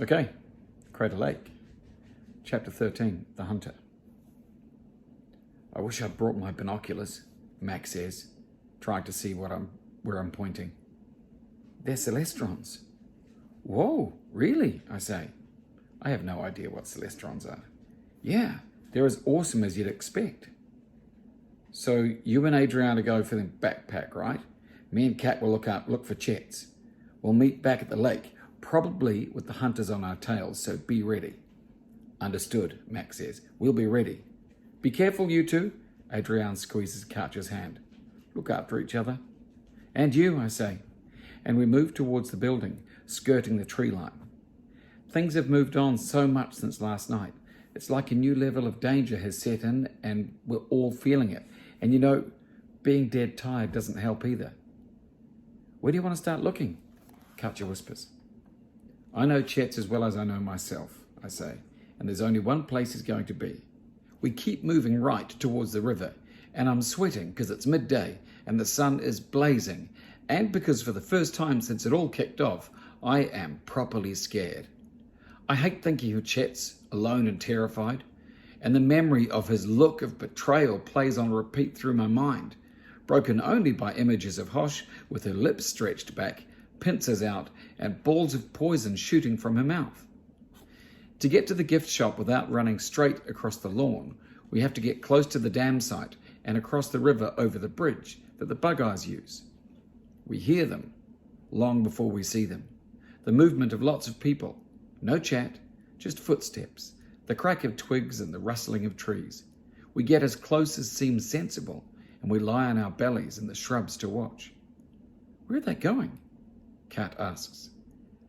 Okay, Crater Lake, Chapter 13, The Hunter. I wish I'd brought my binoculars, Max says, trying to see where I'm pointing. They're celestrons. Whoa, really? I say. I have no idea what celestrons are. Yeah, they're as awesome as you'd expect. So you and Adriana go for the backpack, right? Me and Kat will look for Chets. We'll meet back at the lake, probably with the hunters on our tails, so be ready. Understood, Max says. We'll be ready. Be careful, you two. Adriana squeezes Katja's hand. Look after each other. And you, I say. And we move towards the building, skirting the tree line. Things have moved on so much since last night. It's like a new level of danger has set in and we're all feeling it. And you know, being dead tired doesn't help either. Where do you want to start looking? Katja whispers. I know Chet's as well as I know myself, I say, and there's only one place he's going to be. We keep moving right towards the river, and I'm sweating because it's midday and the sun is blazing, and because for the first time since it all kicked off, I am properly scared. I hate thinking of Chet's alone and terrified, and the memory of his look of betrayal plays on repeat through my mind, broken only by images of Hosh with her lips stretched back, pincers out, and balls of poison shooting from her mouth. To get to the gift shop without running straight across the lawn, we have to get close to the dam site and across the river over the bridge that the bug-eyes use. We hear them long before we see them. The movement of lots of people. No chat, just footsteps, the crack of twigs and the rustling of trees. We get as close as seems sensible, and we lie on our bellies in the shrubs to watch. Where are they going? Kat asks,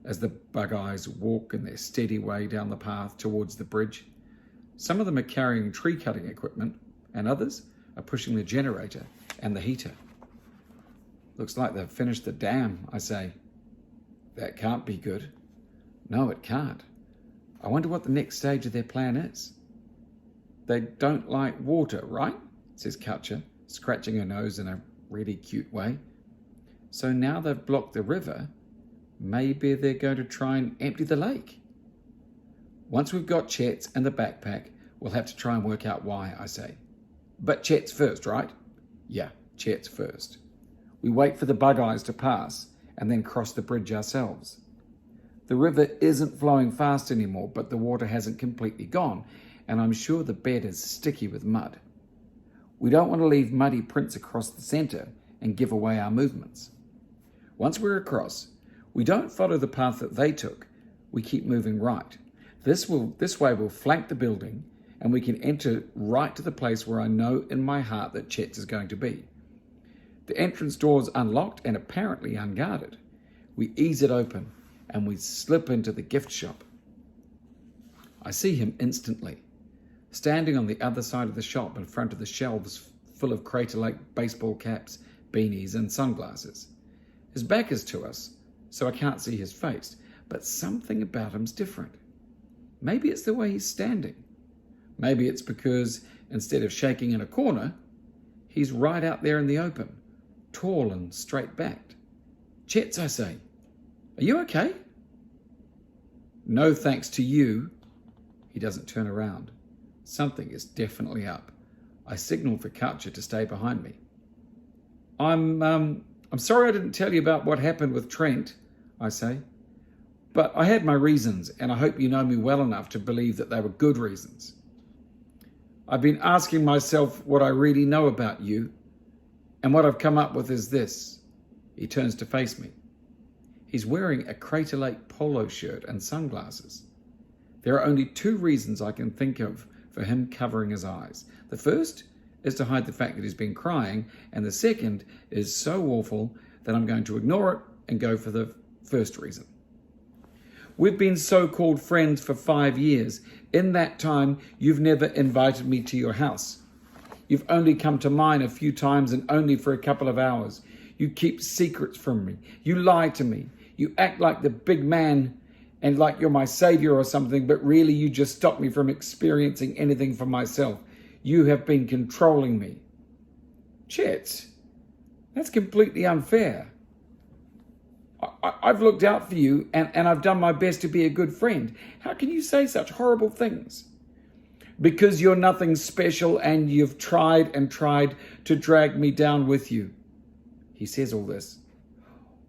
as the bug-eyes walk in their steady way down the path towards the bridge. Some of them are carrying tree-cutting equipment, and others are pushing the generator and the heater. Looks like they've finished the dam, I say. That can't be good. No, it can't. I wonder what the next stage of their plan is. They don't like water, right? Says Katja, scratching her nose in a really cute way. So now they've blocked the river, maybe they're going to try and empty the lake. Once we've got Chet's and the backpack, we'll have to try and work out why, I say. But Chet's first, right? Yeah, Chet's first. We wait for the bug-eyes to pass and then cross the bridge ourselves. The river isn't flowing fast anymore, but the water hasn't completely gone, and I'm sure the bed is sticky with mud. We don't want to leave muddy prints across the centre and give away our movements. Once we're across, we don't follow the path that they took. We keep moving right. This way we'll flank the building, and we can enter right to the place where I know in my heart that Chet's is going to be. The entrance door is unlocked and apparently unguarded. We ease it open, and we slip into the gift shop. I see him instantly, standing on the other side of the shop in front of the shelves full of Crater Lake baseball caps, beanies, and sunglasses. His back is to us, so I can't see his face, but something about him's different. Maybe it's the way he's standing. Maybe it's because instead of shaking in a corner, he's right out there in the open, tall and straight-backed. Chet's, I say. Are you okay? No thanks to you. He doesn't turn around. Something is definitely up. I signal for Katja to stay behind me. I'm sorry I didn't tell you about what happened with Trent, I say. But I had my reasons, and I hope you know me well enough to believe that they were good reasons. I've been asking myself what I really know about you, and what I've come up with is this. He turns to face me. He's wearing a Crater Lake polo shirt and sunglasses. There are only two reasons I can think of for him covering his eyes. The first is to hide the fact that he's been crying, and the second is so awful that I'm going to ignore it and go for the first reason. We've been so-called friends for 5 years. In that time, you've never invited me to your house. You've only come to mine a few times and only for a couple of hours. You keep secrets from me. You lie to me. You act like the big man and like you're my savior or something, but really you just stop me from experiencing anything for myself. You have been controlling me. Chet, that's completely unfair. I've looked out for you and I've done my best to be a good friend. How can you say such horrible things? Because you're nothing special and you've tried and tried to drag me down with you. He says all this.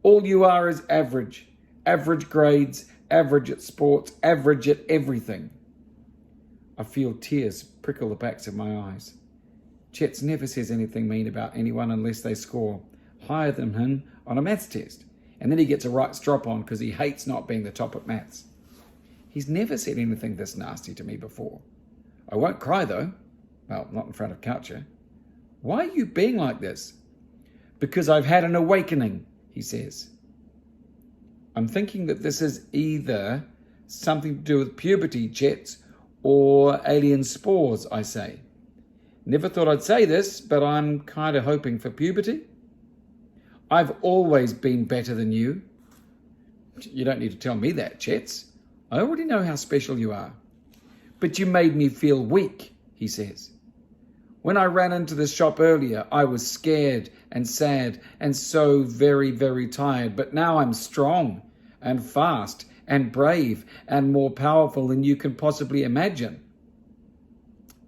All you are is average. Average grades, average at sports, average at everything. I feel tears prickle the backs of my eyes. Chet's never says anything mean about anyone unless they score higher than him on a maths test. And then he gets a right strop on because he hates not being the top at maths. He's never said anything this nasty to me before. I won't cry though. Well, not in front of Katja. Why are you being like this? Because I've had an awakening, he says. I'm thinking that this is either something to do with puberty, Chets, or alien spores, I say. Never thought I'd say this, but I'm kind of hoping for puberty. I've always been better than you. You don't need to tell me that, Chets. I already know how special you are. But you made me feel weak, he says. When I ran into the shop earlier, I was scared and sad and so very, very tired. But now I'm strong and fast and brave and more powerful than you can possibly imagine.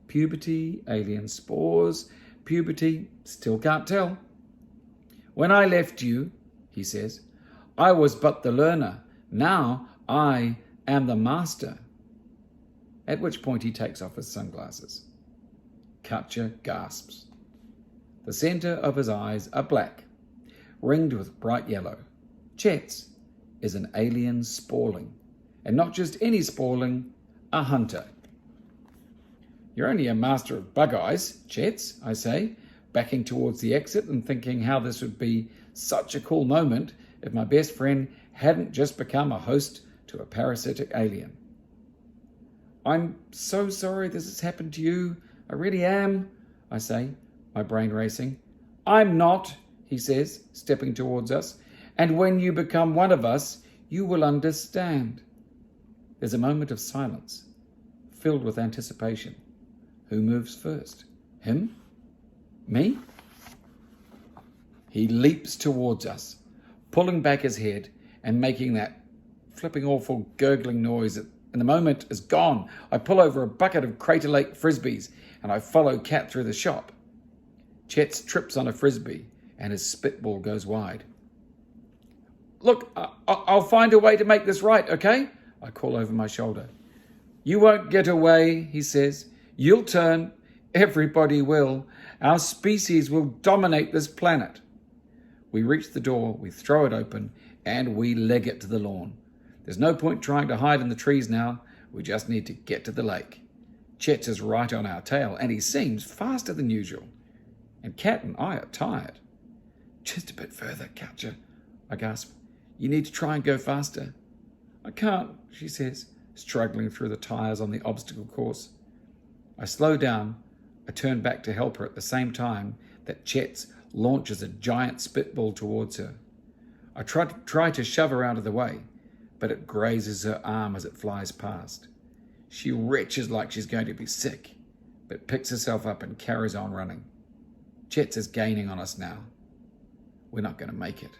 Puberty, alien spores, puberty, still can't tell. When I left you, he says, I was but the learner. Now I am the master. At which point he takes off his sunglasses. Katja gasps. The centre of his eyes are black, ringed with bright yellow. Chet's is an alien sporling, and not just any sporling, a hunter. You're only a master of bug eyes, Chet's, I say, backing towards the exit and thinking how this would be such a cool moment if my best friend hadn't just become a host to a parasitic alien. I'm so sorry this has happened to you. I really am, I say, my brain racing. I'm not, he says, stepping towards us. And when you become one of us, you will understand. There's a moment of silence, filled with anticipation. Who moves first? Him? Me? He leaps towards us, pulling back his head and making that flipping awful gurgling noise. And the moment is gone. I pull over a bucket of Crater Lake frisbees and I follow Kat through the shop. Chet trips on a frisbee and his spitball goes wide. Look, I'll find a way to make this right, okay? I call over my shoulder. You won't get away, he says. You'll turn. Everybody will. Our species will dominate this planet. We reach the door, we throw it open, and we leg it to the lawn. There's no point trying to hide in the trees now. We just need to get to the lake. Chet is right on our tail, and he seems faster than usual. And Kat and I are tired. Just a bit further, Katja, I gasp. You need to try and go faster. I can't, she says, struggling through the tires on the obstacle course. I slow down. I turn back to help her at the same time that Chet launches a giant spitball towards her. I try to shove her out of the way, but it grazes her arm as it flies past. She retches like she's going to be sick, but picks herself up and carries on running. Chet is gaining on us now. We're not going to make it.